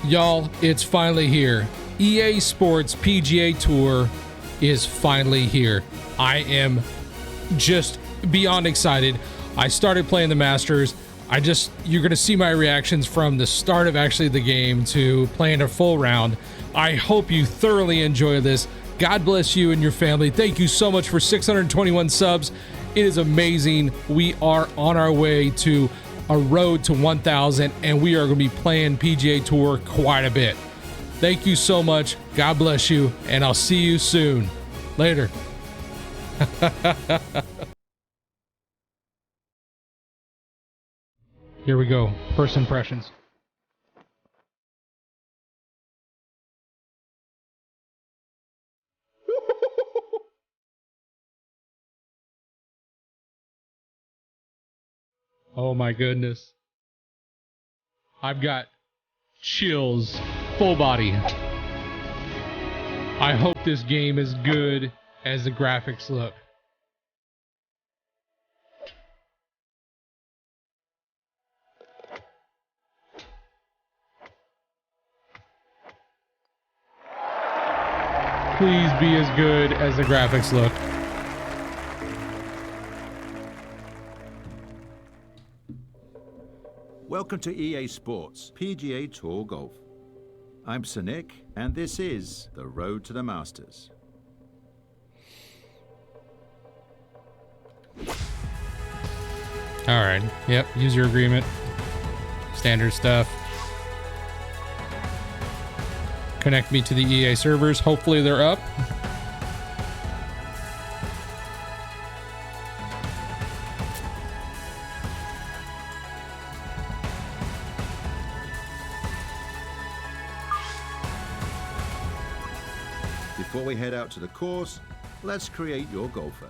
Y'all, it's finally here. EA Sports PGA Tour is finally here. I am just beyond excited. I started playing the Masters. You're going to see my reactions from the start of actually the game to playing a full round. I hope you thoroughly enjoy this. God bless you and your family. Thank you so much for 621 subs. It is amazing. We are on our way to a road to 1,000, and we are going to be playing PGA Tour quite a bit. Thank you so much. God bless you, and I'll see you soon. Later. Here we go. First impressions. Oh my goodness. I've got chills, full body. I hope this game is good as the graphics look. Please be as good as the graphics look. Welcome to EA Sports PGA Tour Golf. I'm Sonic, and this is the road to the Masters. All right. Yep. User agreement. Standard stuff. Connect me to the EA servers. Hopefully they're up. Before we head out to the course, let's create your golfer.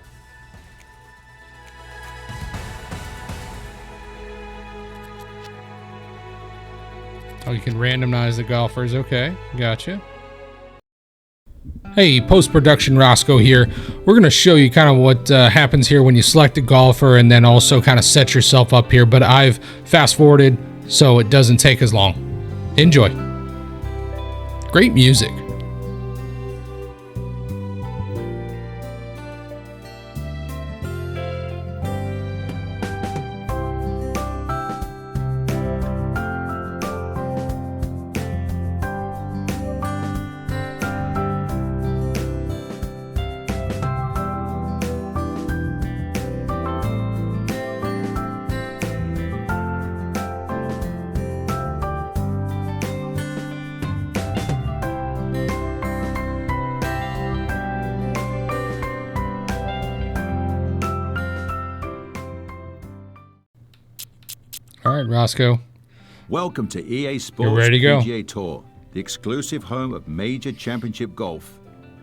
Oh, you can randomize the golfers. Okay, gotcha. Hey, post-production Roscoe here. We're going to show you kind of what happens here when you select a golfer and then also kind of set yourself up here. But I've fast-forwarded so it doesn't take as long. Enjoy. Great music. All right, Roscoe. Welcome to EA Sports You're ready to go. PGA Tour, the exclusive home of major championship golf.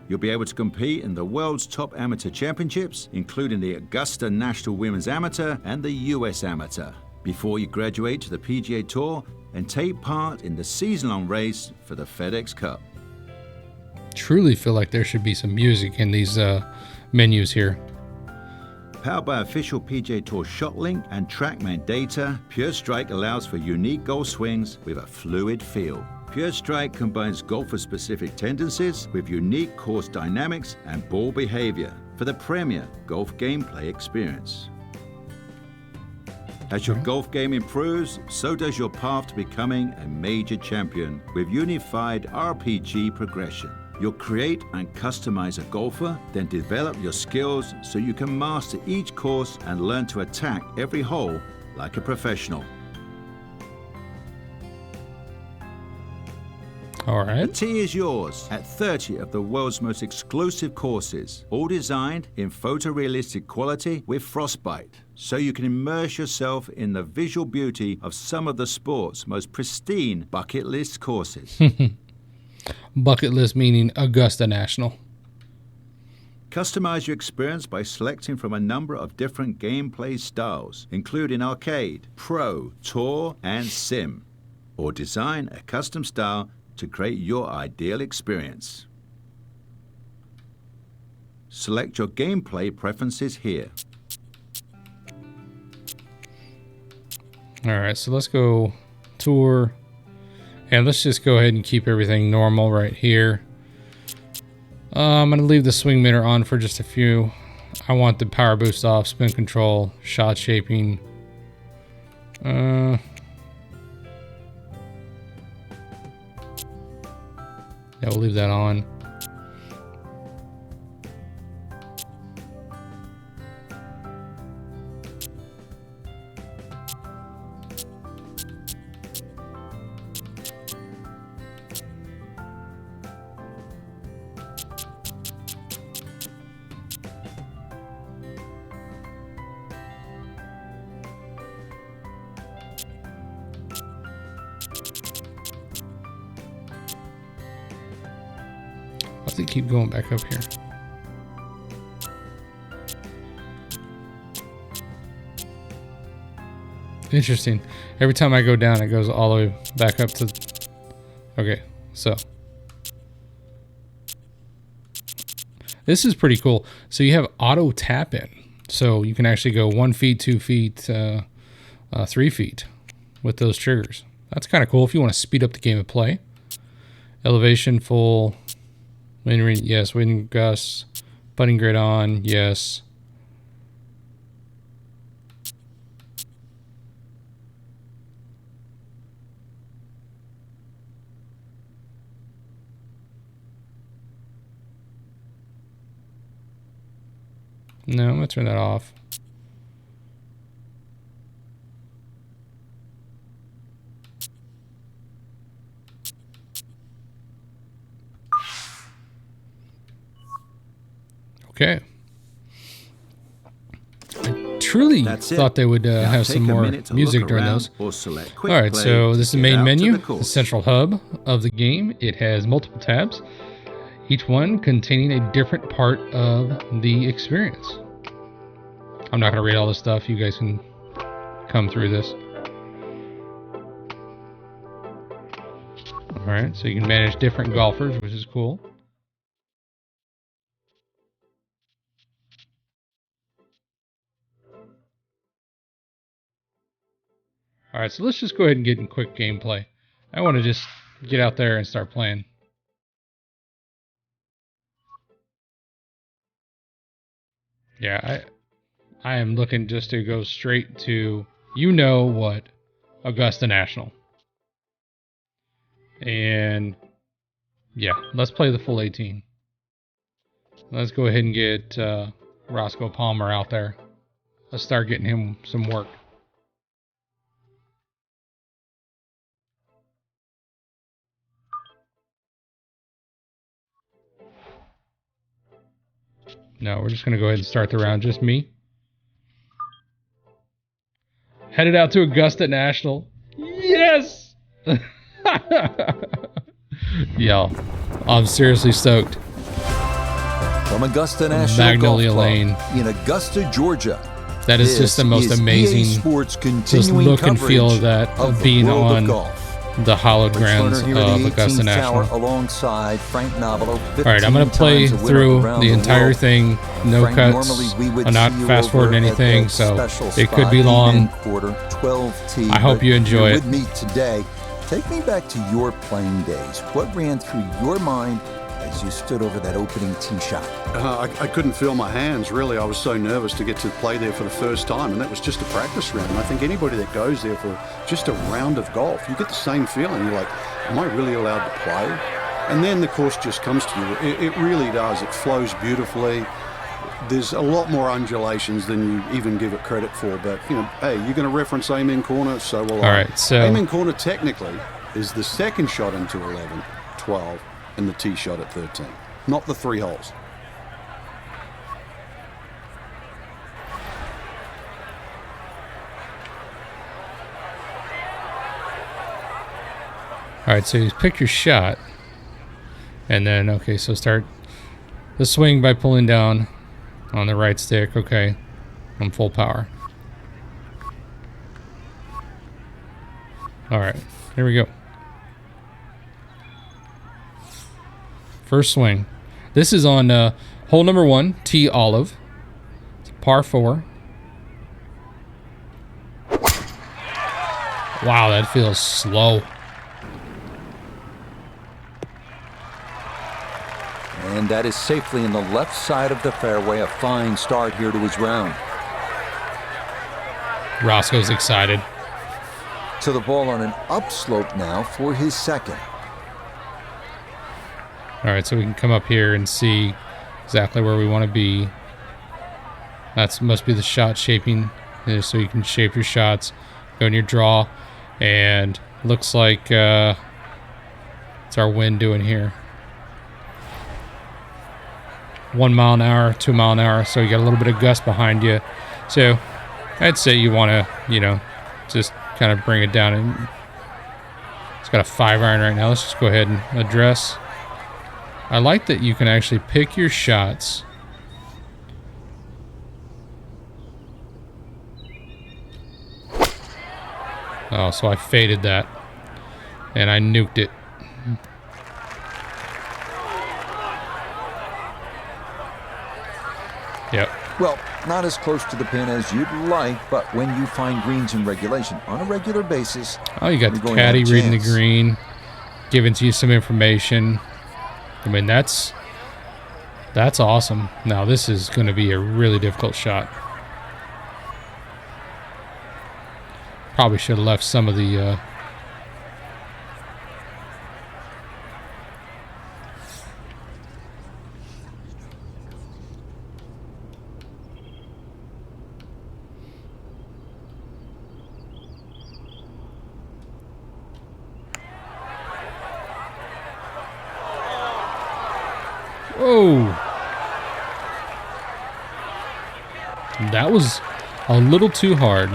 You'll be able to compete in the world's top amateur championships, including the Augusta National Women's Amateur and the US Amateur, before you graduate to the PGA Tour and take part in the season-long race for the FedEx Cup. Truly feel like there should be some music in these menus here. Powered by official PGA Tour ShotLink and TrackMan data, Pure Strike allows for unique golf swings with a fluid feel. Pure Strike combines golfer-specific tendencies with unique course dynamics and ball behavior for the premier golf gameplay experience. As your golf game improves, so does your path to becoming a major champion with unified RPG progression. You'll create and customize a golfer, then develop your skills so you can master each course and learn to attack every hole like a professional. All The right. tee is yours at 30 of the world's most exclusive courses, all designed in photorealistic quality with frostbite, so you can immerse yourself in the visual beauty of some of the sport's most pristine bucket list courses. Bucket list meaning Augusta National. Customize your experience by selecting from a number of different gameplay styles, including arcade, pro, tour, and sim, or design a custom style to create your ideal experience. Select your gameplay preferences here. All right, so let's go tour And let's just go ahead and keep everything normal right here. I'm going to leave the swing meter on for just a few. I want the power boost off, spin control, shot shaping. Yeah, we'll leave that on. Why does it keep going back up here? Interesting. Every time I go down, it goes all the way back up to... Okay, so. This is pretty cool. So you have auto tap in. So you can actually go 1 feet, 2 feet, 3 feet with those triggers. That's kind of cool if you want to speed up the game of play. Elevation full. Wind read, yes. Wind gusts. Putting grid on, yes. No, I'm gonna turn that off. Okay. I truly thought they would have some more music during those. Alright, so this is the main menu, the central hub of the game. It has multiple tabs, each one containing a different part of the experience. I'm not going to read all this stuff. You guys can come through this. Alright, so you can manage different golfers, which is cool. Alright, so let's just go ahead and get in quick gameplay. I want to just get out there and start playing. Yeah, I am looking just to go straight to, you know what, Augusta National. And yeah, let's play the full 18. Let's go ahead and get Roscoe Palmer out there. Let's start getting him some work. No, we're just going to go ahead and start the round. Just me. Headed out to Augusta National. Yes! Yo, I'm seriously stoked. From Augusta National Magnolia Golf Club Lane in Augusta, Georgia. That is just the most amazing just look and feel of that, of being on the hallowed grounds of Augusta National. Alright, I'm going to play through the entire thing, no cuts. I'm not fast forwarding anything, so it could be long. I hope you enjoy it. Today, take me back to your playing days. What ran through your mind as you stood over that opening tee shot? I couldn't feel my hands, really. I was so nervous to get to play there for the first time, and that was just a practice round. And I think anybody that goes there for just a round of golf, you get the same feeling. You're like, am I really allowed to play? And then the course just comes to you. It really does. It flows beautifully. There's a lot more undulations than you even give it credit for. But, you know, hey, you're going to reference Amen Corner, so will I. All right, so Amen Corner technically is the second shot into 11, 12, and the tee shot at 13, not the 3 holes. All right, so you pick your shot, and then, okay, so start the swing by pulling down on the right stick, okay, on full power. All right, here we go. First swing. This is on hole number 1, T Olive. It's par 4. Wow, that feels slow. And that is safely in the left side of the fairway. A fine start here to his round. Roscoe's excited. To the ball on an upslope now for his second. All right, so we can come up here and see exactly where we want to be. That must be the shot shaping. So you can shape your shots, go in your draw, and looks like what's our wind doing here? 1 mile an hour, 2 mile an hour. So you got a little bit of gust behind you. So I'd say you want to, just kind of bring it down. And it's got a 5-iron right now. Let's just go ahead and address. I like that you can actually pick your shots. Oh, so I faded that. And I nuked it. Yep. Well, not as close to the pin as you'd like, but when you find greens in regulation on a regular basis... Oh, you got the caddy reading the green, giving to you some information. I mean, that's awesome. Now, this is going to be a really difficult shot. Probably should have left some of the... Oh, that was a little too hard.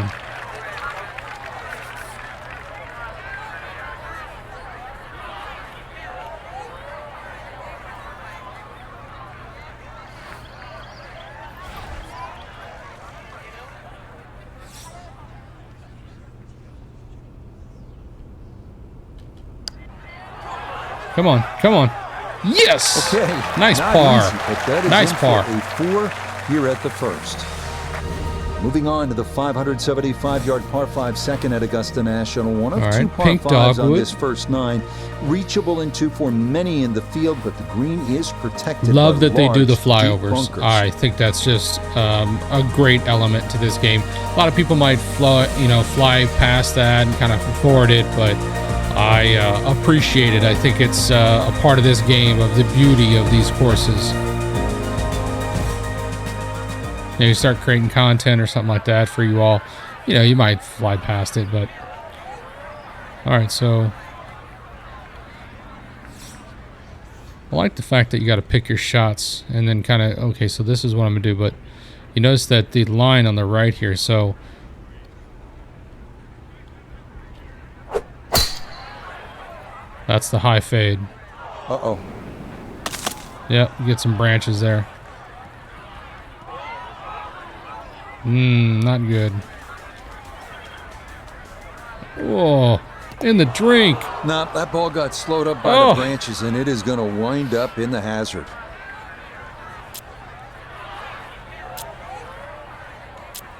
Come on, come on. Yes! Okay. Nice Not par. Easy, but that is Nice in par. For a 4 here at the first. Moving on to the 575-yard par 5 second at Augusta National. One of All two right, par pink 5s on dogwood. this first 9. Reachable in 2 for many in the field, but the green is protected. Love by that they do the large, deep flyovers. bunkers. I think that's just a great element to this game. A lot of people might fly past that and kind of forward it, but I appreciate it. I think it's a part of this game, of the beauty of these courses. You start creating content or something like that for you all. You might fly past it, but all right. So I like the fact that you got to pick your shots and then kind of, okay, so this is what I'm gonna do. But you notice that the line on the right here, so that's the high fade. Uh-oh. Yep, you get some branches there. Not good. Whoa, in the drink. Nah, that ball got slowed up by the branches, and it is going to wind up in the hazard.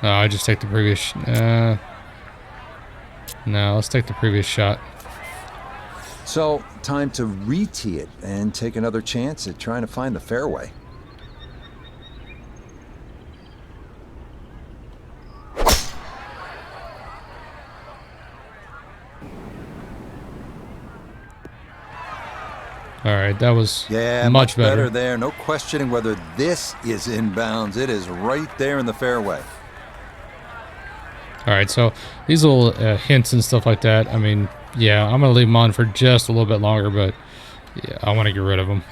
Oh, I just take the previous... no, let's take the previous shot. So, time to re-tee it and take another chance at trying to find the fairway. All right, that was Yeah, much better. there. No questioning whether this is inbounds. It is right there in the fairway. All right, so these little hints and stuff like that, I mean, yeah, I'm going to leave them on for just a little bit longer, but yeah, I want to get rid of them.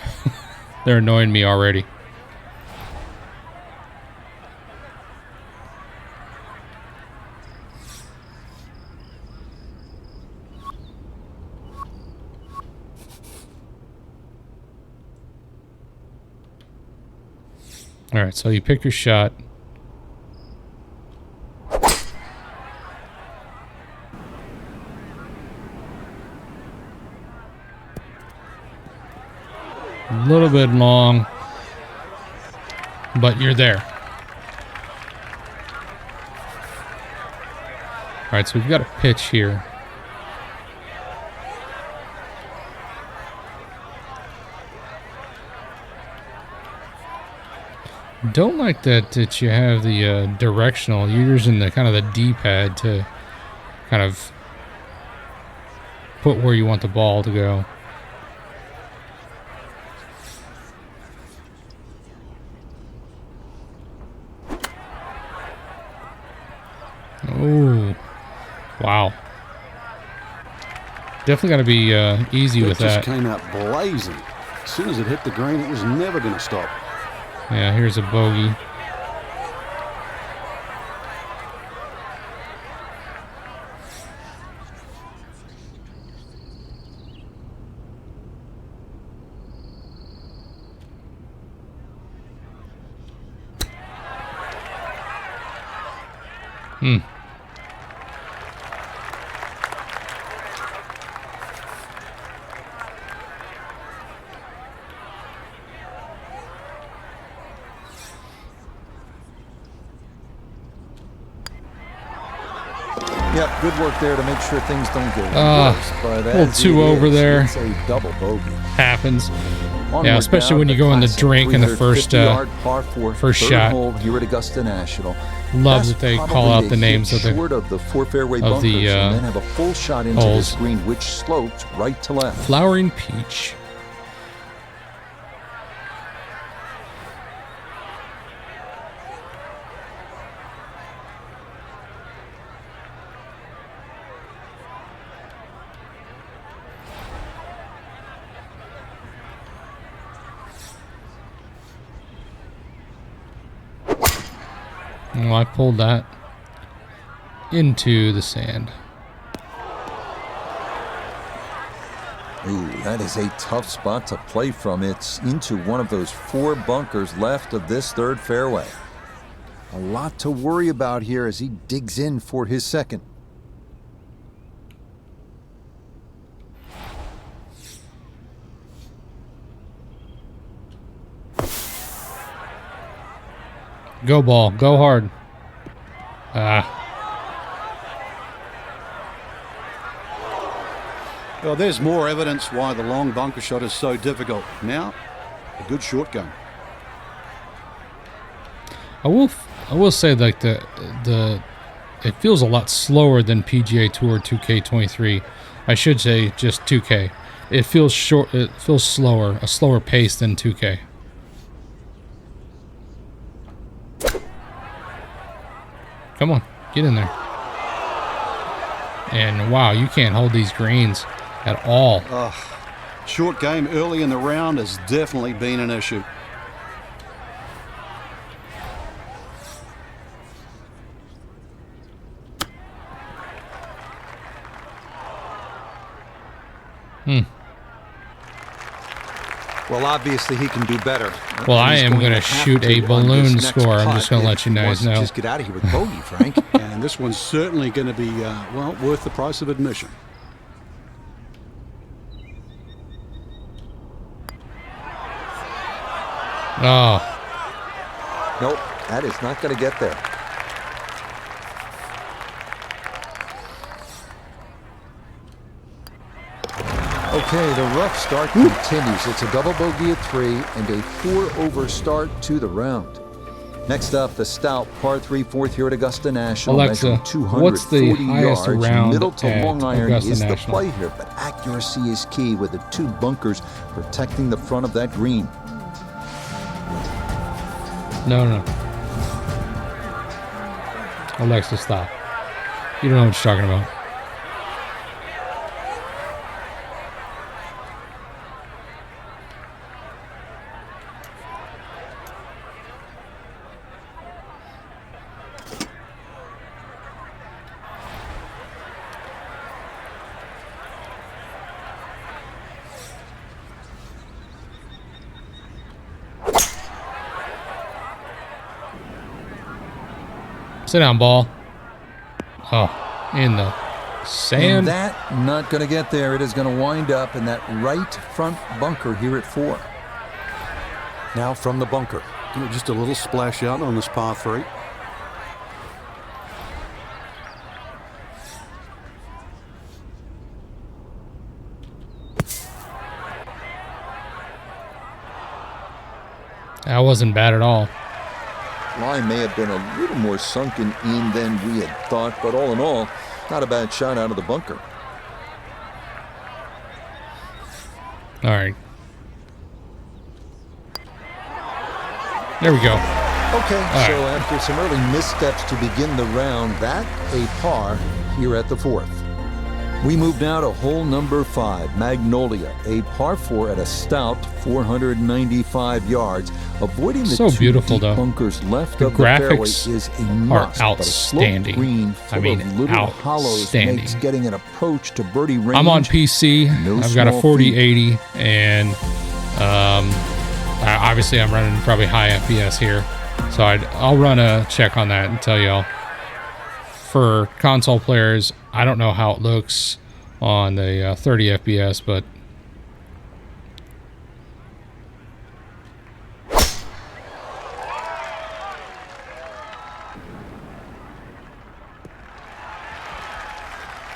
They're annoying me already. All right, so you pick your shot. A little bit long, but you're there. All right, so we've got a pitch here. Don't like that you have the directional. You're using the kind of the D-pad to kind of put where you want the ball to go. Oh, wow. Definitely got to be easy with that. It just came out blazing. As soon as it hit the green, it was never going to stop. Yeah, here's a bogey. Yep, good work there to make sure things don't get worse. But little two over there. It's a double bogey. Happens. Onward Yeah, especially now, when you go in the classic drink in the first 350-yard par four, first third shot. hole here at Augusta National. Love That's that they call probably out a the names hit of short of the four fairway of bunkers, the, and then have a full shot into holes. this green, which slopes right to left. Flowering Peach. Well, I pulled that into the sand. Ooh, that is a tough spot to play from. It's into one of those four bunkers left of this third fairway. A lot to worry about here as he digs in for his second. Go ball. Go hard. Well, there's more evidence why the long bunker shot is so difficult. Now, a good short game. I will say like the it feels a lot slower than PGA Tour 2K23. I should say just 2K. It feels short. It feels slower, a slower pace than 2K. Come on, get in there. And wow, you can't hold these greens at all. Short game early in the round has definitely been an issue. Well, obviously he can do better. Well, I He's am going to have shoot to a on balloon this next score. I'm putt just going to let if you he guys wants to know. Just get out of here with bogey, Frank. And this one's certainly going to be, well, worth the price of admission. Oh, Nope, that is not going to get there. Okay, the rough start continues. It's a double bogey at 3 and a 4-over start to the round. Next up, the stout par 3 fourth here at Augusta National. Alexa, measuring 240 what's the highest yards. round Middle to at long iron Augusta is National? the play here, but accuracy is key with the two bunkers protecting the front of that green. no. Alexa, stop. You don't know what you're talking about. Sit down, ball. Oh, in the And sand. that not going to get there. It is going to wind up in that right front bunker here at 4. Now from the bunker. Just a little splash out on this par 3. That wasn't bad at all. line may have been a little more sunken in than we had thought, but all in all, not a bad shot out of the bunker. All right. There we go. Okay, so after some early missteps to begin the round, that a par here at the 4th. We move now to hole number 5, Magnolia, a par 4 at a stout 495 yards. Avoiding the so two beautiful, deep though. bunkers left The of the fairway graphics is a are must, but a outstanding. sloped green full I mean, of little hollows outstanding. makes getting an approach to birdie range. I'm on PC. No I've got a small 4080, and obviously I'm running probably high FPS here. So I'll run a check on that and tell y'all. For console players, I don't know how it looks on the 30 FPS, but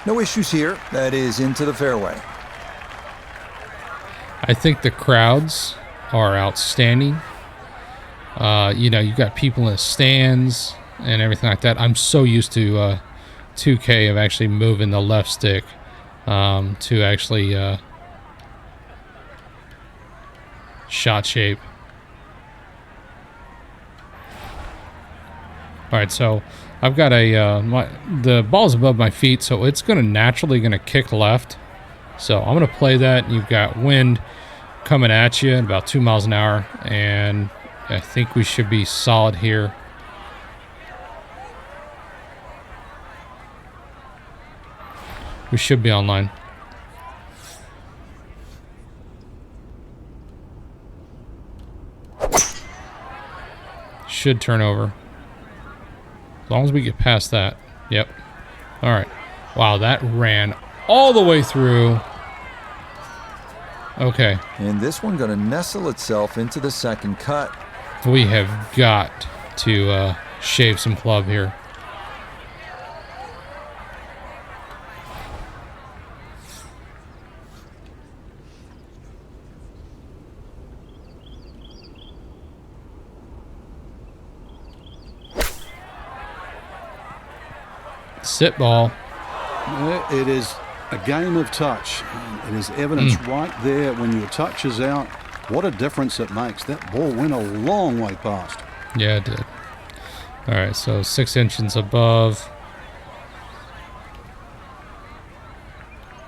no issues here. That is into the fairway. I think the crowds are outstanding. You know, you've got people in the stands and everything like that. I'm so used to 2K of actually moving the left stick to actually shot shape. All right, so I've got the ball's above my feet, so it's naturally gonna kick left. So I'm gonna play that. You've got wind coming at you at about 2 miles an hour, and I think we should be solid here. We should be online. Should turn over. As long as we get past that. Yep. All right. Wow, that ran all the way through. Okay. And this one going to nestle itself into the second cut. We have got to shave some club here. Sit ball. It is a game of touch. It is evidence right there when your touch is out. What a difference it makes. That ball went a long way past. Yeah, it did. All right, so 6 inches above.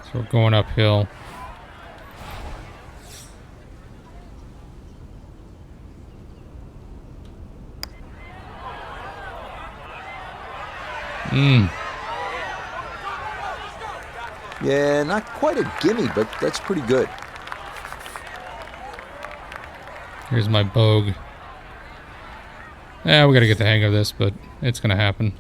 So we're going uphill. Yeah, not quite a gimme, but that's pretty good. Here's my bogue. Yeah, we got to get the hang of this, but it's going to happen.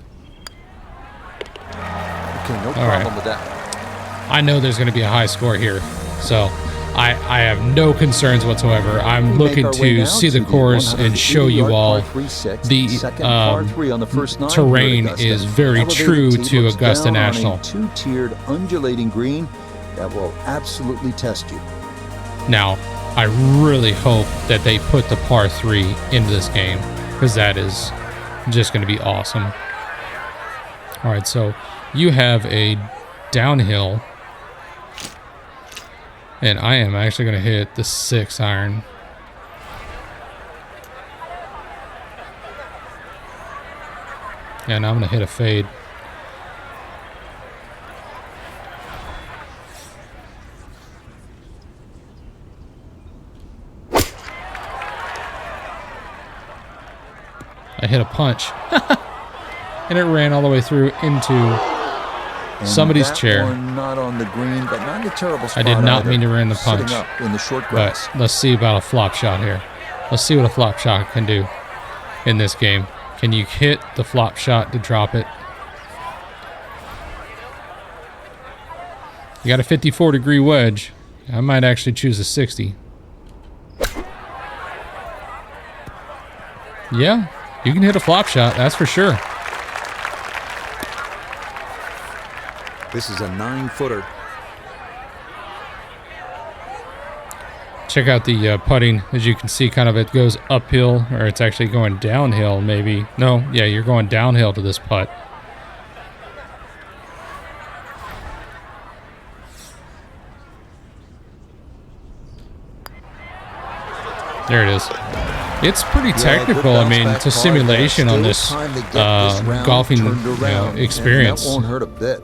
Okay, no problem with that. I know there's going to be a high score here, so I have no concerns whatsoever. I'm looking to see the course and show you all the terrain is very true to Augusta National. Two-tiered undulating green that will absolutely test you. Now, I really hope that they put the par 3 into this game, because that is just going to be awesome. All right, so you have a downhill, and I am actually going to hit the 6 iron. And I'm going to hit a fade. I hit a punch. And it ran all the way through into somebody's chair. Not on the green, but not in a terrible spot. I did not either. mean to run the punch. Sitting up in the short grass. But let's see about a flop shot here. Let's see what a flop shot can do in this game. Can you hit the flop shot to drop it? You got a 54-degree wedge. I might actually choose a 60. Yeah, you can hit a flop shot, that's for sure. This is a 9-footer. Check out the putting. As you can see, kind of it goes uphill, or it's actually going downhill maybe. No, yeah, you're going downhill to this putt. There it is. It's pretty technical. I mean, it's a simulation on this golfing experience. That won't hurt a bit.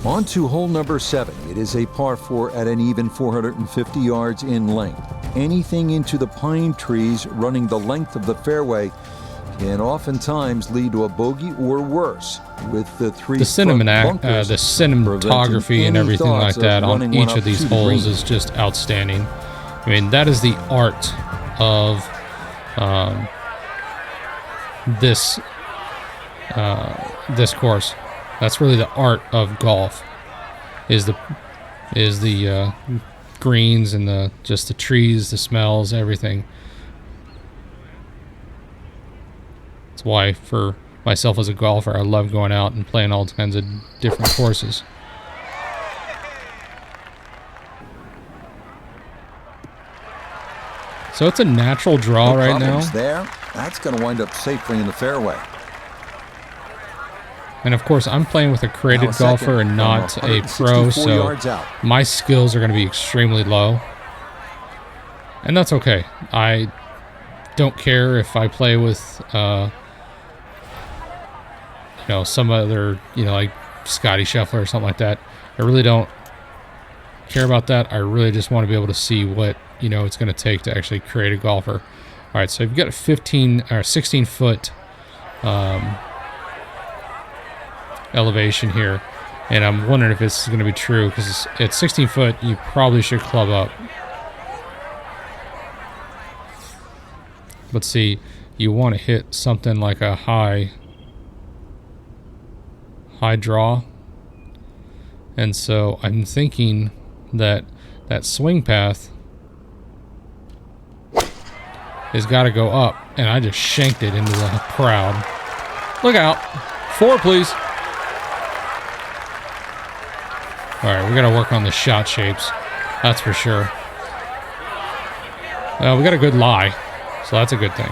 On to hole number 7. It is a par 4 at an even 450 yards in length. Anything into the pine trees running the length of the fairway can oftentimes lead to a bogey or worse. With the cinematography and everything like that on each of these holes is just outstanding. I mean, that is the art of this course. That's really the art of golf. Is the greens and just the trees, the smells, everything. That's why, for myself as a golfer, I love going out and playing all kinds of different courses. So it's a natural draw right now. That's going to wind up safely in the fairway. And of course, I'm playing with a created golfer and not a pro, so my skills are going to be extremely low. And that's okay. I don't care if I play with, some other, like Scotty Scheffler or something like that. I really don't care about that. I really just want to be able to see what, it's going to take to actually create a golfer. All right, so you've got a 15 or 16 foot elevation here, and I'm wondering if this is going to be true, because at 16 foot you probably should club up. But see, you want to hit something like a high draw, and so I'm thinking that swing path has got to go up, and I just shanked it into the crowd. Look out. 4, please. All right, we got to work on the shot shapes. That's for sure. We got a good lie, so that's a good thing.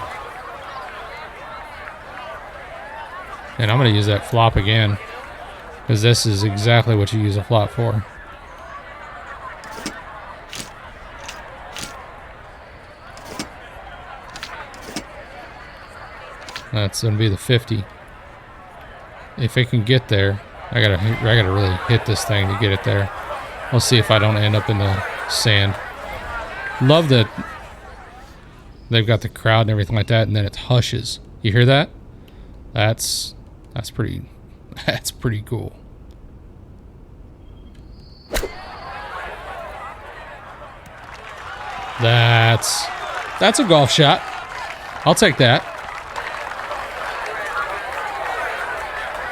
And I'm going to use that flop again, because this is exactly what you use a flop for. That's going to be the 50. If it can get there, I gotta really hit this thing to get it there. We'll see if I don't end up in the sand. Love that they've got the crowd and everything like that, and then it hushes. You hear that? That's pretty cool. That's a golf shot. I'll take that.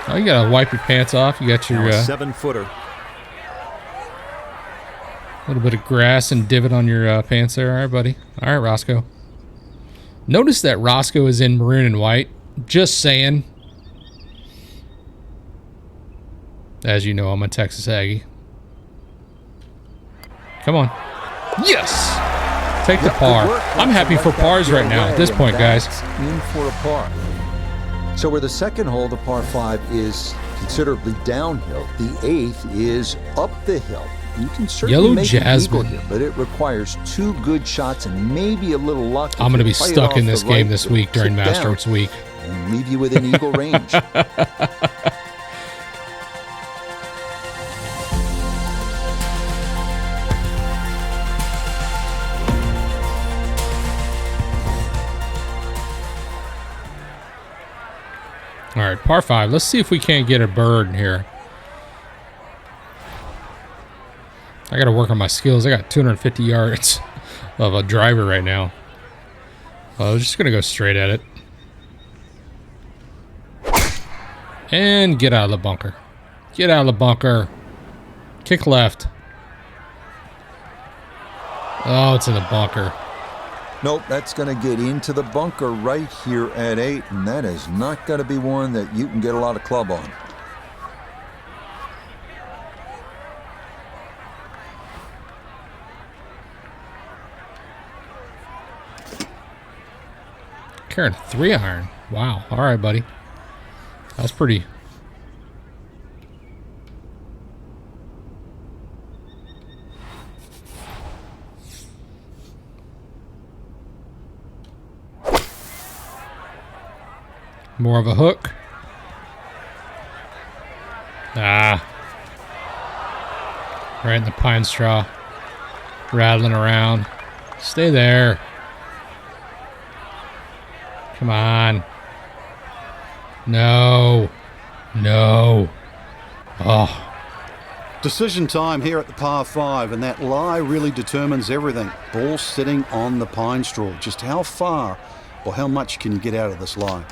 Oh, you gotta wipe your pants off. You got your 7-footer. Little bit of grass and divot on your pants there. All right, buddy. All right, Roscoe. Notice that Roscoe is in maroon and white. Just saying. As you know, I'm a Texas Aggie. Come on. Yes! Take the par. I'm happy for pars right now at this point, guys. In for a par. So where the second hole, the par 5, is considerably downhill, the 8th is up the hill. You can certainly make an eagle here, but it requires 2 good shots and maybe a little luck. I'm going to be stuck in this game this week during Masters Week. And leave you within eagle range. All right, par 5. Let's see if we can't get a bird in here. I got to work on my skills. I got 250 yards of a driver right now. I was just going to go straight at it. And get out of the bunker. Get out of the bunker. Kick left. Oh, it's in the bunker. Nope, that's going to get into the bunker right here at 8, and that is not going to be one that you can get a lot of club on. Carrying a 3-iron. Wow. All right, buddy. That's pretty. More of a hook. Ah. Right in the pine straw. Rattling around. Stay there. Come on. No. No. Oh. Decision time here at the par 5, and that lie really determines everything. Ball sitting on the pine straw. Just how far or how much can you get out of this lie?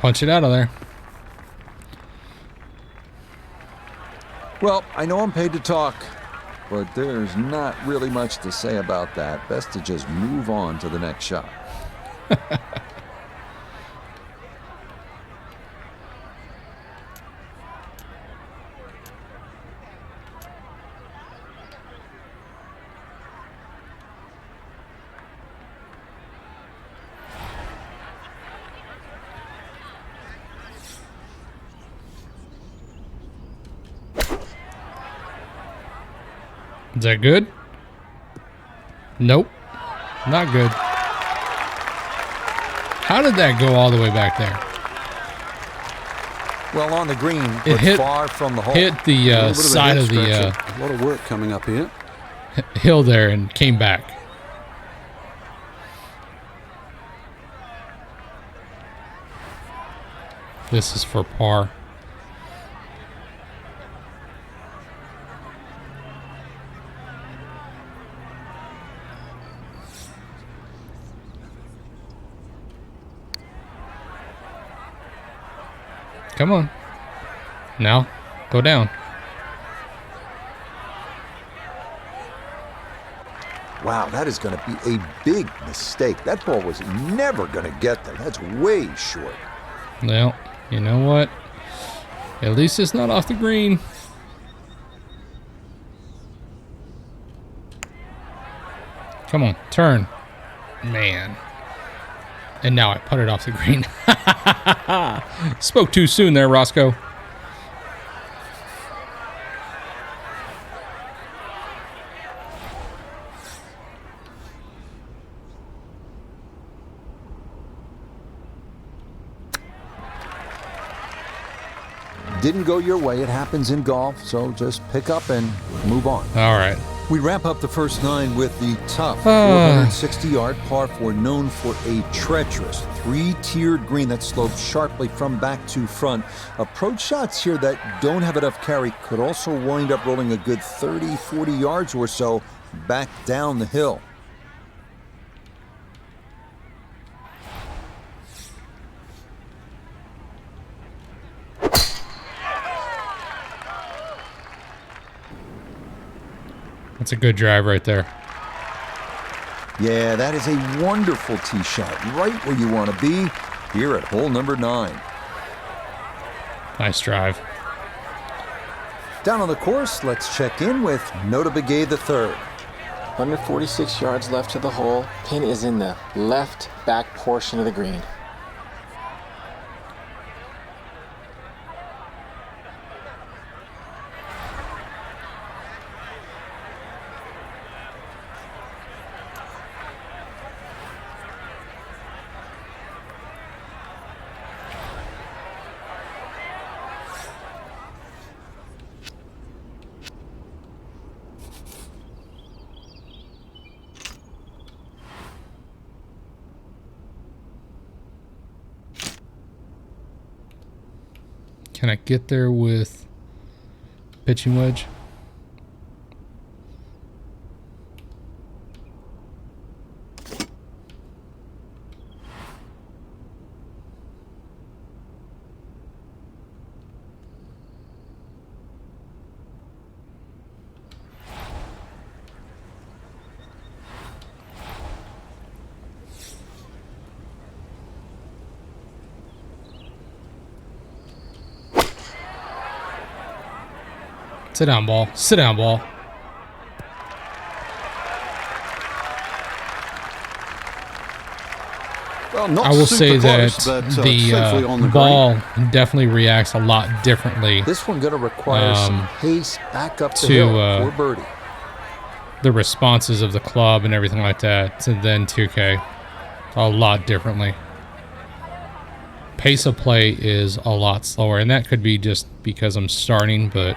Punch it out of there. Well, I know I'm paid to talk, but there's not really much to say about that. Best to just move on to the next shot. Is that good? Nope. Not good. How did that go all the way back there? Well, on the green, It but hit- far from the hole. Hit A the little bit of a side head of the scratcher. A lot of work coming up here. hill there and came back. This is for par. Come on. Now, go down. Wow, that is going to be a big mistake. That ball was never going to get there. That's way short. Well, you know what? At least it's not off the green. Come on, turn. Man. And now I put it off the green. Spoke too soon there, Roscoe. Didn't go your way. It happens in golf, so just pick up and move on. All right. We wrap up the first 9 with the tough 460-yard par 4, known for a treacherous 3-tiered green that slopes sharply from back to front. Approach shots here that don't have enough carry could also wind up rolling a good 30, 40 yards or so back down the hill. That's a good drive right there. Yeah, that is a wonderful tee shot, right where you want to be here at hole number 9. Nice drive. Down on the course, let's check in with NOTI the third. 146 yards left to the hole. Pin is in the left back portion of the green. Can I get there with pitching wedge? Sit down, ball. Sit down, ball. Well, not I will super say close, that but, the, safely on the ball definitely reacts a lot differently This one going to require some pace back up the to, hill for birdie. the responses of the club and everything like that to then 2K a lot differently. Pace of play is a lot slower, and that could be just because I'm starting, but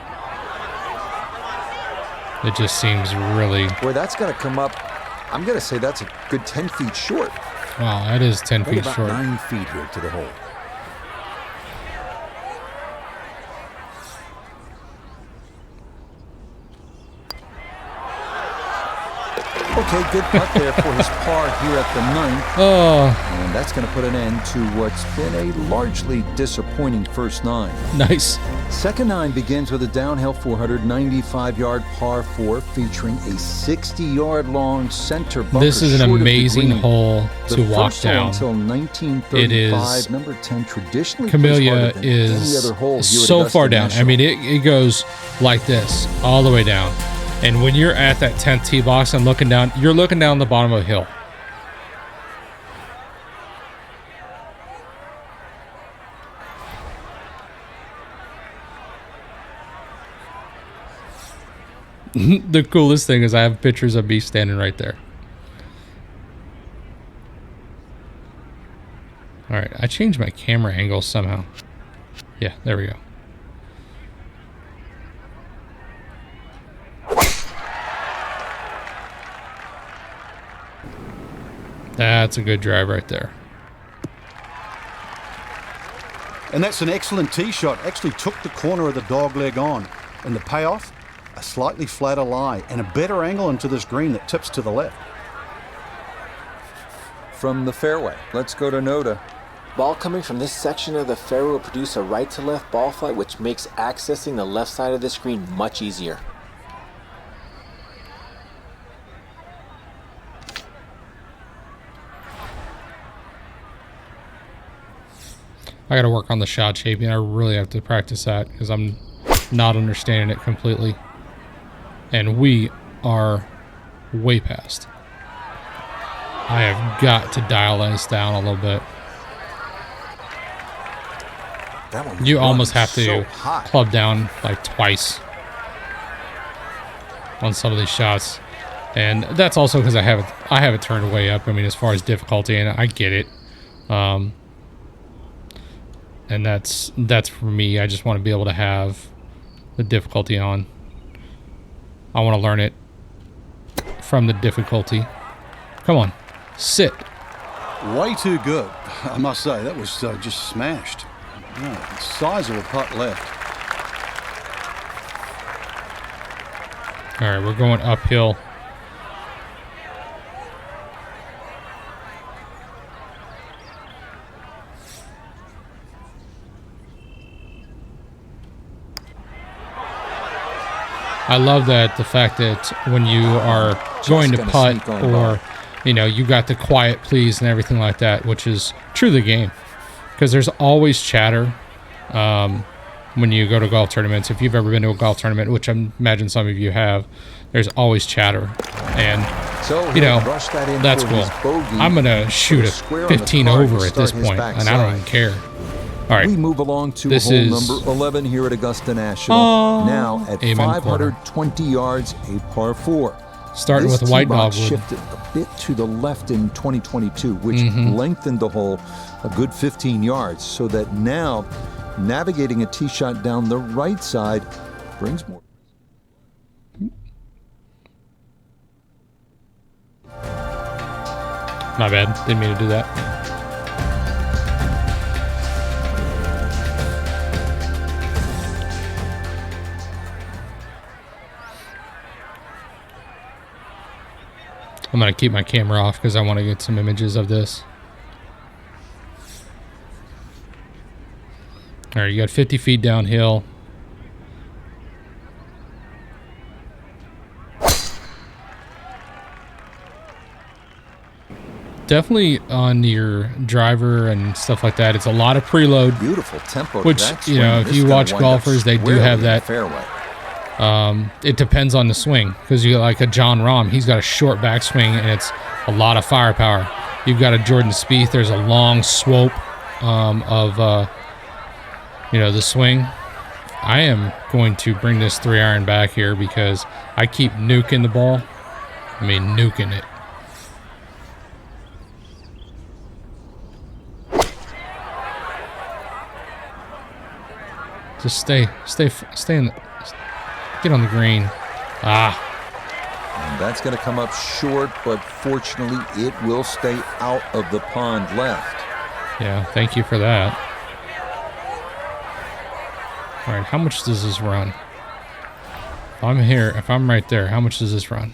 it just seems really... Boy, that's going to come up. I'm going to say that's a good 10 feet short. Wow, that is 10 Maybe feet about short. 9 feet here to the hole. Okay, good putt there for his par here at the 9th. Oh, And that's going to put an end to what's been a largely disappointing first 9. nice. Second 9 begins with a downhill 495-yard par 4 featuring a 60-yard long center bunker. This is an short of the amazing green. hole The to walk first hole down. until 1935, It is- number 10 traditionally plays Camellia harder than any is other hole here at so Augusta far down. I National. mean, it goes like this all the way down. And when you're at that 10th tee box and looking down, you're looking down the bottom of a hill. The coolest thing is I have pictures of me standing right there. All right, I changed my camera angle somehow. Yeah, there we go. That's a good drive right there. And that's an excellent tee shot. Actually took the corner of the dog leg on. And the payoff, a slightly flatter lie and a better angle into this green that tips to the left. From the fairway, let's go to NOTA. Ball coming from this section of the fairway will produce a right to left ball flight, which makes accessing the left side of the screen much easier. I got to work on the shot shaping. I really have to practice that because I'm not understanding it completely. And we are way past. I have got to dial this down a little bit. That one You almost have so to high. club down like twice on some of these shots. And that's also because I have it turned way up. I mean, as far as difficulty, and I get it. And that's for me. I just want to be able to have the difficulty on. I want to learn it from the difficulty. Come on, sit. Way too good, I must say. That was just smashed. Yeah, size of a putt left. All right, we're going uphill. I love that, the fact that when you are going to gonna putt, sneak on or by. you know, you got the quiet please and everything like that, which is true to the game, because there's always chatter when you go to golf tournaments. If you've ever been to a golf tournament, which I imagine some of you have, there's always chatter, and So you know, he'll brush that in that's for cool. his bogey. I'm gonna shoot a square on the 15 card over to at this start his point, and I don't backside. even care. All right, We move along to This hole is- number 11 here at Augusta National. Oh, now at amen 520 yards, a par 4. starting This with white tee box dogwood. shifted a bit to the left in 2022, which Mm-hmm. lengthened the hole a good 15 yards, so that now navigating a tee shot down the right side brings more. My bad, didn't mean to do that. I'm going to keep my camera off because I want to get some images of this. All right, you got 50 feet downhill. Definitely on your driver and stuff like that. It's a lot of preload. Beautiful tempo. Which, you know, if you watch golfers, they do have that. Fairway. It depends on the swing, because you got like a John Rahm, he's got a short backswing and it's a lot of firepower. You've got a Jordan Spieth, there's a long swope of you know, the swing. I am going to bring this 3-iron back here because I keep nuking the ball. I mean, nuking it. Just stay in the, get on the green. And that's going to come up short, but fortunately it will stay out of the pond left. Yeah, thank you for that. All right, how much does this run? If I'm here, if I'm right there, how much does this run?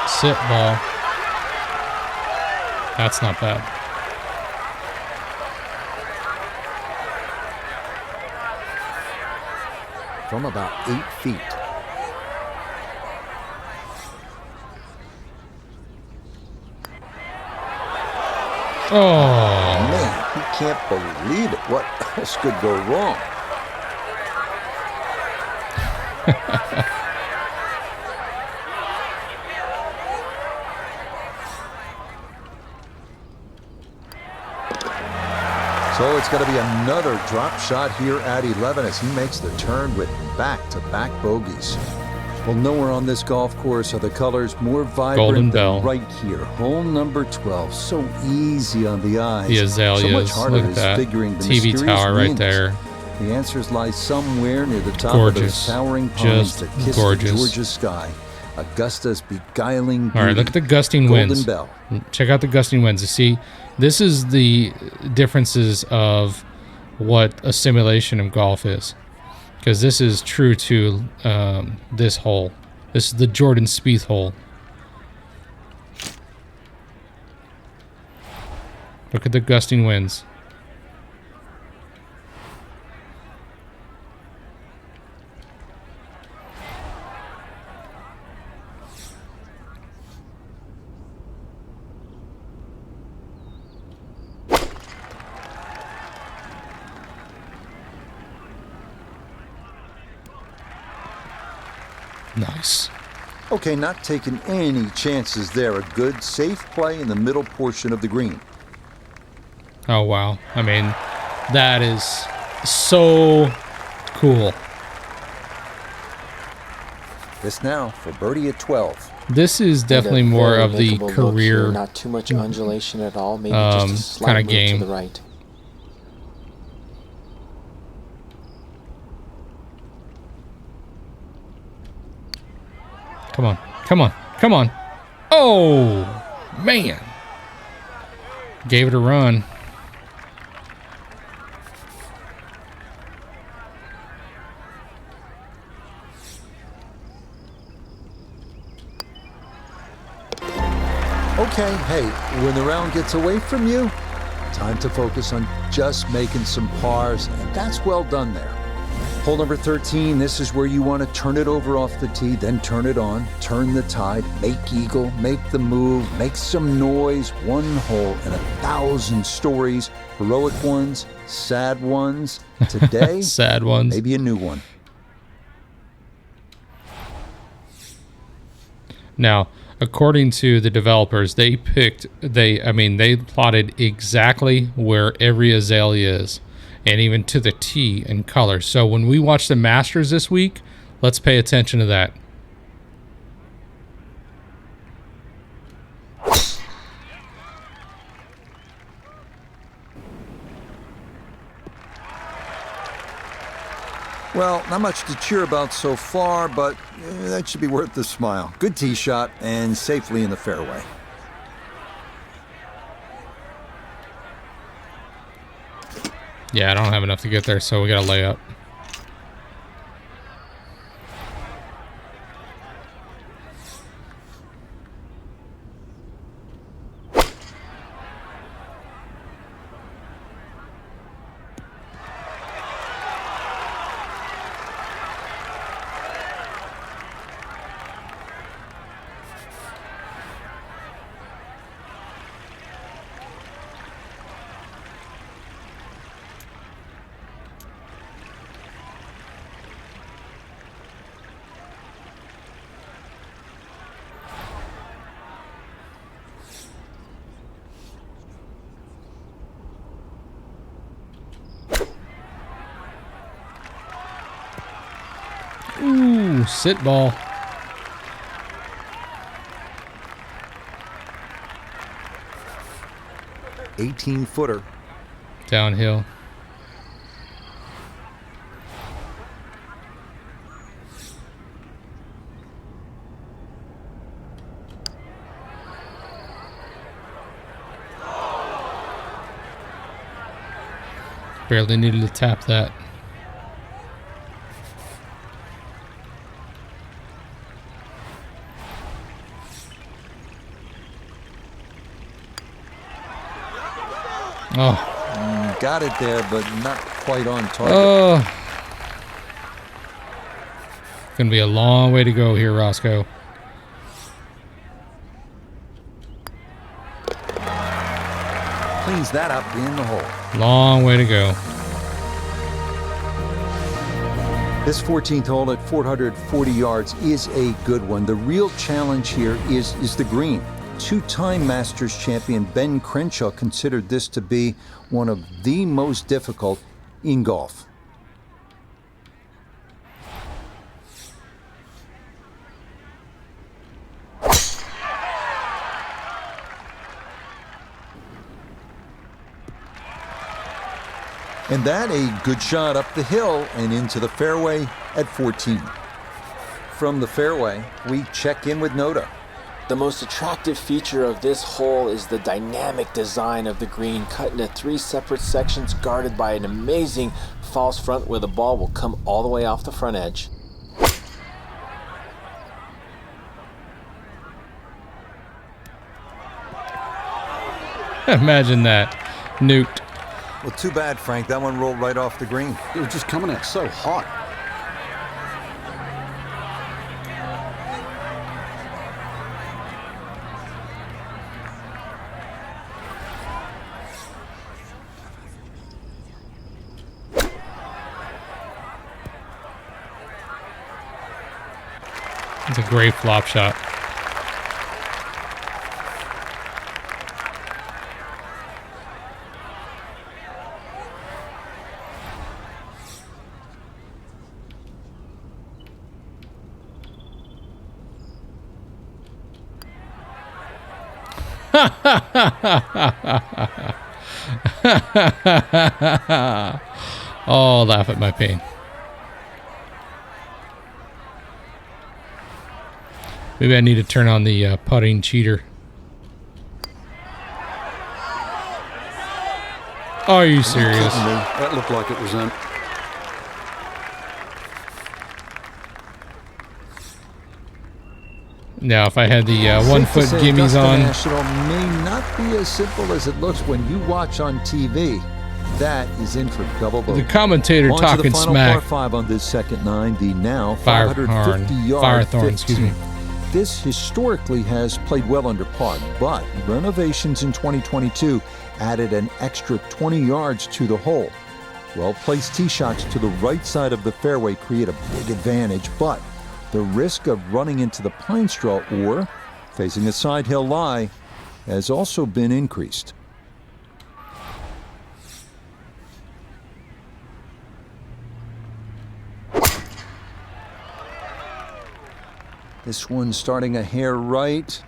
Sit ball. That's not bad. From about 8 feet. Oh, Man, he can't believe it. What else could go wrong? So it's going to be another drop shot here at 11 as he makes the turn with back-to-back bogeys. Well, nowhere on this golf course are the colors more vibrant Golden than Bell. right here. Hole number 12, so easy on the eyes. the azaleas. So much harder Look at is that. figuring the TV mysterious tower right winds. there. The answers lie somewhere near the top of Gorgeous. those towering pines Just that kiss gorgeous. the Georgia sky. Augusta's beguiling beauty. All right, look at the gusting Golden winds. Bell. Check out the gusting winds. You see, this is the differences of what a simulation of golf is, because this is true to this hole. This is the Jordan Spieth hole. Look at the gusting winds. Nice. Okay, not taking any chances there. A good, safe play in the middle portion of the green. Oh, wow. I mean, that is so cool. This now for birdie at 12. This is definitely more of the career Not too much undulation at all. Maybe just a slight kinda move game. to the right. Come on. Come on. Come on. Oh, man. Gave it a run. Okay, hey, when the round gets away from you, time to focus on just making some pars, and that's well done there. Hole number 13, this is where you want to turn it over off the tee, then turn it on, turn the tide, make eagle, make the move, make some noise. One hole and 1,000 stories, heroic ones, sad ones. Today, Sad ones. maybe a new one. Now, according to the developers, they plotted exactly where every azalea is, and even to the T in color. So when we watch the Masters this week, let's pay attention to that. Well, not much to cheer about so far, but that should be worth the smile. Good tee shot and safely in the fairway. Yeah, I don't have enough to get there, so we got to lay up. Ooh, sit ball. $18-footer. Downhill. Barely needed to tap that. Oh. Got it there, but not quite on target. Oh. Gonna be a long way to go here, Roscoe. Cleans that up in the hole. Long way to go. This 14th hole at 440 yards is a good one. The real challenge here is the green. Two-time Masters champion Ben Crenshaw considered this to be one of the most difficult in golf. And that a good shot up the hill and into the fairway at 14. From the fairway, we check in with NOTI. The most attractive feature of this hole is the dynamic design of the green, cut into 3 separate sections guarded by an amazing false front where the ball will come all the way off the front edge. Imagine that. Nuked. Well, too bad, Frank. That one rolled right off the green. It was just coming out so hot. It's a great flop shot. Oh, laugh at my pain. Maybe I need to turn on the putting cheater. Are you serious? That looked like it was in. Now, if I had the 1 foot gimmies Augusta on. National may not be as simple as it looks when you watch on TV. That is in for double bogey. The commentator On talking to the final smack. par 5 on this second 9, the now 550-yard Firethorn, excuse me. This historically has played well under par, but renovations in 2022 added an extra 20 yards to the hole. Well-placed tee shots to the right side of the fairway create a big advantage, but the risk of running into the pine straw or facing a side hill lie has also been increased. This one's starting a hair right.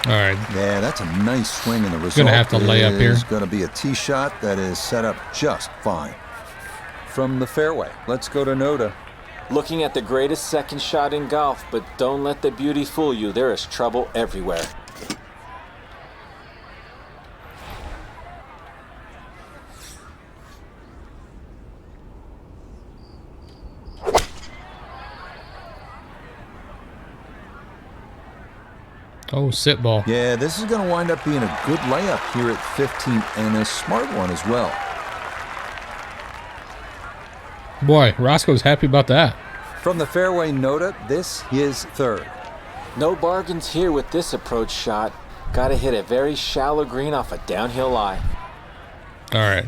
All right. Yeah, that's a nice swing, and the result Gonna have to lay up here. is going to be a tee shot that is set up just fine. From the fairway, let's go to NOTI. Looking at the greatest second shot in golf, but don't let the beauty fool you. There is trouble everywhere. Oh, sit ball. Yeah, this is going to wind up being a good layup here at 15, and a smart one as well. Boy, Roscoe's happy about that. From the fairway, NOTI, this is third. No bargains here with this approach shot. Gotta hit a very shallow green off a downhill lie. All right.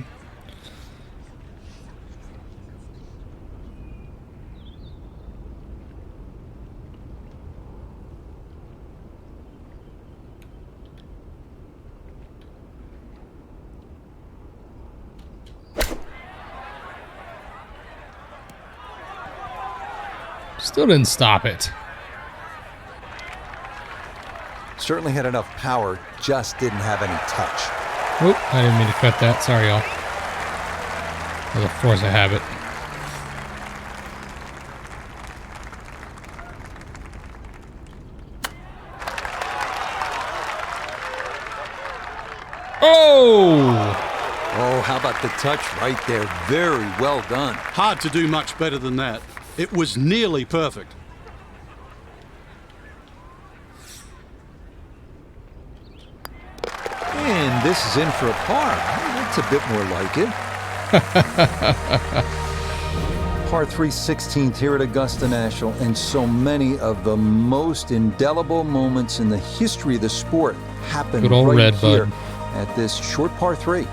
Still didn't stop it. Certainly had enough power, just didn't have any touch. Oop, I didn't mean to cut that. Sorry, y'all. As a force of habit. Oh! Oh, how about the touch right there? Very well done. Hard to do much better than that. It was nearly perfect. And this is in for a par. That's a bit more like it. Par 3 16th here at Augusta National, and so many of the most indelible moments in the history of the sport happen Good old right red here bud. at this short par 3.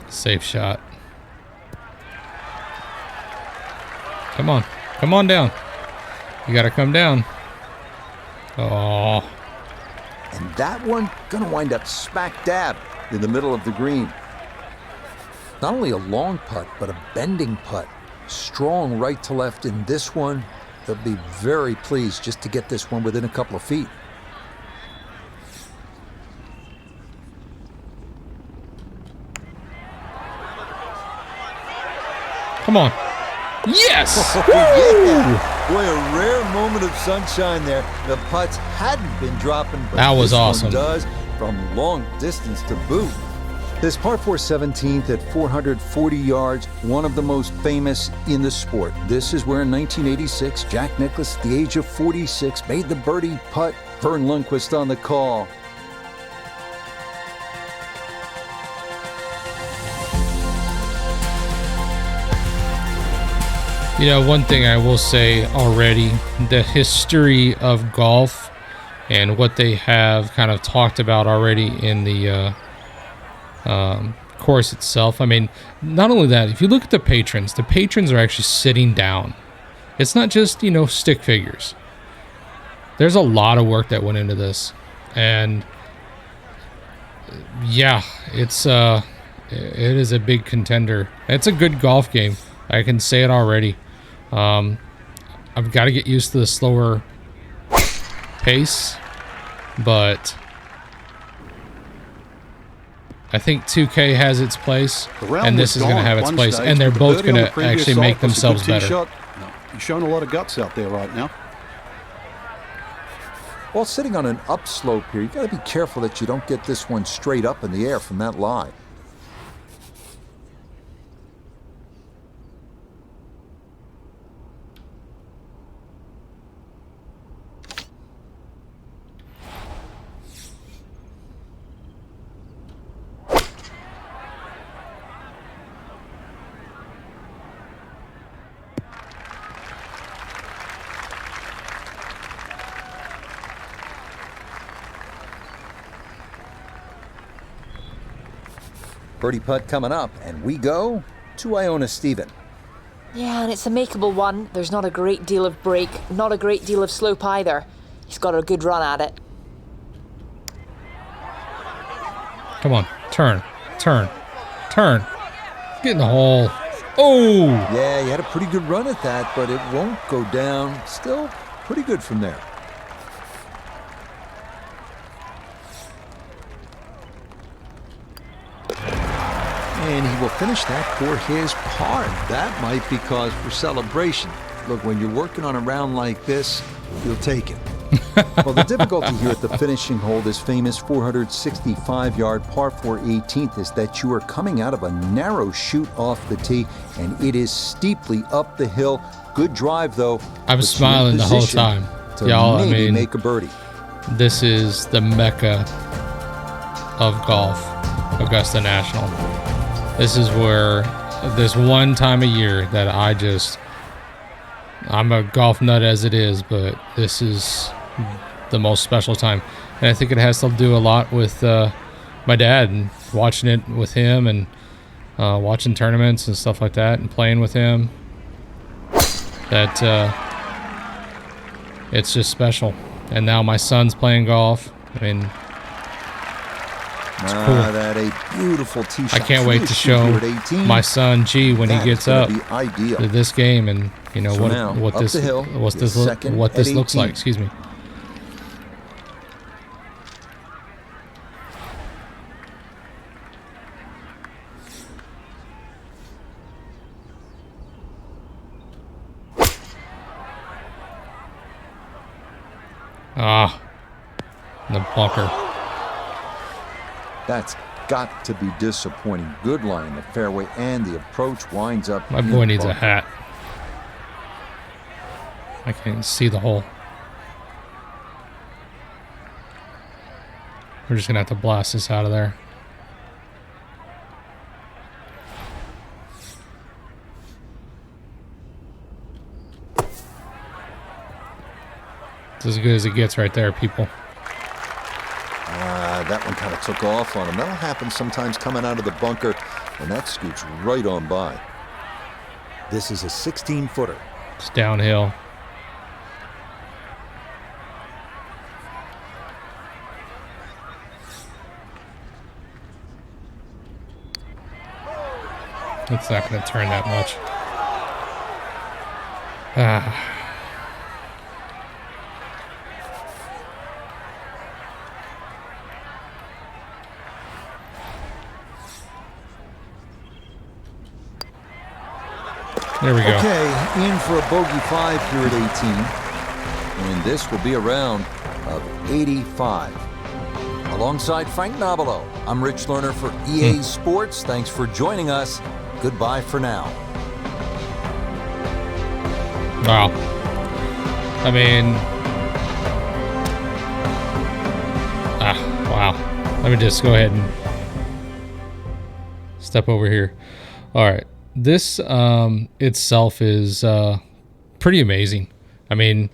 Safe shot. Come on. Come on down. You gotta come down. Oh. And that one gonna wind up smack dab in the middle of the green. Not only a long putt, but a bending putt. Strong right to left in this one. They'll be very pleased just to get this one within a couple of feet. Come on. Yes! Yeah. Boy, a rare moment of sunshine there. The putts hadn't been dropping, but That was this awesome. one does from long distance to boot. This par 4 17th at 440 yards, one of the most famous in the sport. This is where in 1986, Jack Nicklaus, at the age of 46, made the birdie putt. Vern Lundquist on the call. You know, one thing I will say already, the history of golf and what they have kind of talked about already in the course itself. I mean, not only that, if you look at the patrons are actually sitting down. It's not just, you know, stick figures. There's a lot of work that went into this. And yeah, it is a big contender. It's a good golf game. I can say it already. I've got to get used to the slower pace, but I think 2K has its place, and this is going to have its place, and they're both going to actually make themselves better. No, you're showing a lot of guts out there right now. While sitting on an upslope here, you got to be careful that you don't get this one straight up in the air from that lie. Birdie putt coming up, and we go to Iona Stephen. Yeah, and it's a makeable one. There's not a great deal of break, not a great deal of slope either. He's got a good run at it. Come on, turn. Get in the hole. Oh! Yeah, he had a pretty good run at that, but it won't go down. Still pretty good from there. And he will finish that for his par. That might be cause for celebration. Look, when you're working on a round like this, you'll take it. Well, the difficulty here at the finishing hole, this famous 465-yard par 4 18th, is that you are coming out of a narrow chute off the tee, and it is steeply up the hill. Good drive, though. I was smiling the whole time. Y'all, I mean, make a birdie. This is the mecca of golf, Augusta National. This is where this one time a year that I'm a golf nut as it is, but this is the most special time. And I think it has to do a lot with my dad and watching it with him and watching tournaments and stuff like that and playing with him. That it's just special. And now my son's playing golf. I mean, it's cool. That a beautiful tee shot. I can't wait to show my son G when he gets up to this game, and you know what this looks like. Excuse me. The bunker. That's got to be disappointing. Good line in the fairway, and the approach winds up. My boy needs a hat. I can't even see the hole. We're just gonna have to blast this out of there. It's as good as it gets right there, people. That one kind of took off on him. That'll happen sometimes coming out of the bunker, and that scoots right on by. This is a 16-footer. It's downhill. It's not going to turn that much. There we go. Okay, in for a bogey 5 here at 18. And this will be a round of 85. Alongside Frank Nobilo, I'm Rich Lerner for EA Sports. Thanks for joining us. Goodbye for now. Wow. I mean... wow. Let me just go ahead and step over here. All right. This itself is pretty amazing. I mean,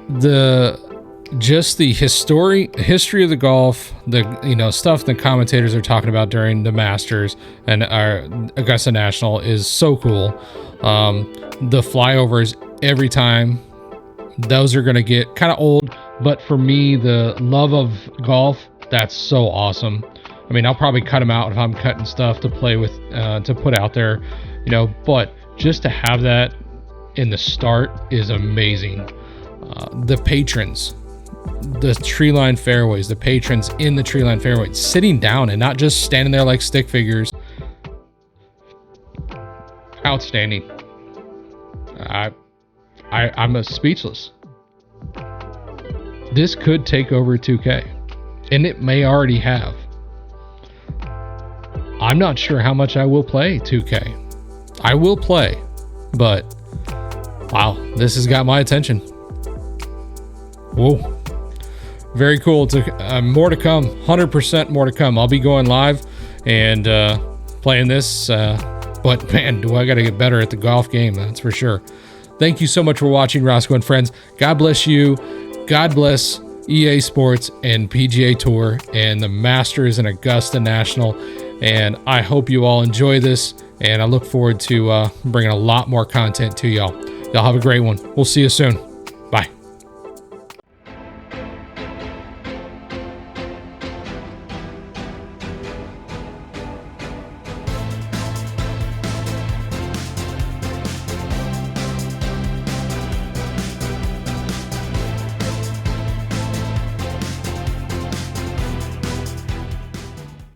the history of the golf, the stuff the commentators are talking about during the Masters and our Augusta National is so cool. The flyovers every time, those are gonna get kind of old, but for me, the love of golf, that's so awesome. I mean, I'll probably cut them out if I'm cutting stuff to play with, to put out there, but just to have that in the start is amazing. The patrons, the tree line fairways, the patrons in the tree line fairways, sitting down and not just standing there like stick figures. Outstanding. I'm speechless. This could take over 2K, and it may already have. I'm not sure how much I will play 2K. I will play, but wow, this has got my attention. Whoa. Very cool. More to come. 100% more to come. I'll be going live and playing this, but man, do I got to get better at the golf game, that's for sure. Thank you so much for watching, Roscoe and friends. God bless you. God bless EA Sports and PGA Tour and the Masters and Augusta National. And I hope you all enjoy this, and I look forward to bringing a lot more content to y'all. Y'all have a great one. We'll see you soon.